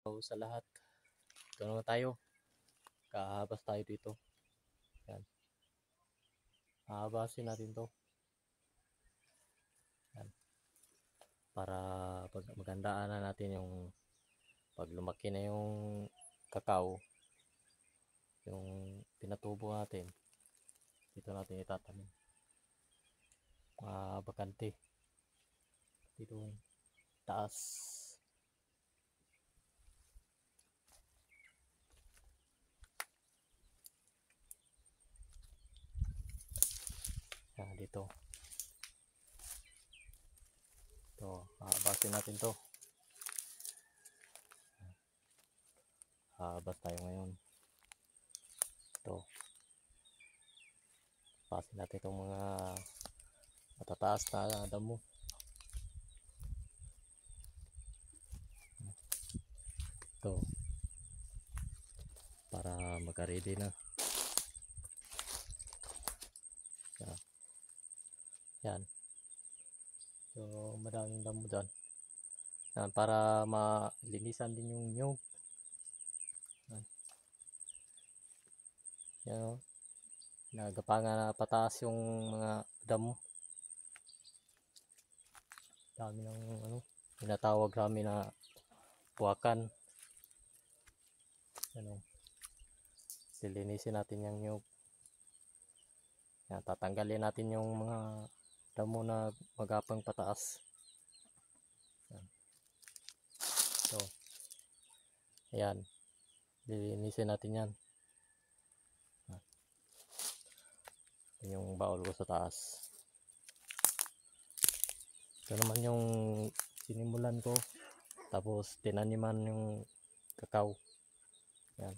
So, sa lahat, ito naman tayo. Kahabas tayo dito. Yan. Hahabasin natin to. Yan. Para pag magandaan na natin yung pag lumaki na yung kakao, yung pinatubo natin, dito natin itatanim. Mga bakante. Dito taas. Yan, dito. Ito, hahabasin natin to. Hahabas tayo ngayon. Ito. Pasin natin itong mga matataas na damo. Ito. Para magka-ready na. Yan. Yan. So, madaming damo dyan. Yan, para malinisan din yung nyug. Yan. Yan o. Nagapangan na pataas yung mga damo. Dami ng tinatawag kami na buwakan. Ano, lilinisin natin yung nyug. Yan, tatanggalin natin yung mga damo na magapang pataas. Yan. So, ayan, lilinisin natin yan. Yung baul ko sa taas. Ito naman yung sinimulan ko, tapos tinaniman yung kakao. Yan.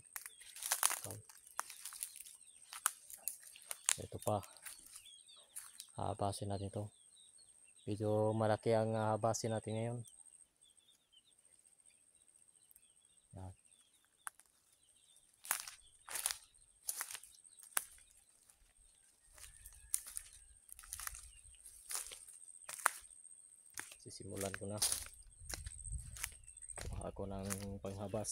Ito pa, hahabasin natin ito. Medyo malaki ang hahabasin natin ngayon. Yan. Sisimulan ko na. Kuha ako ng panghabas.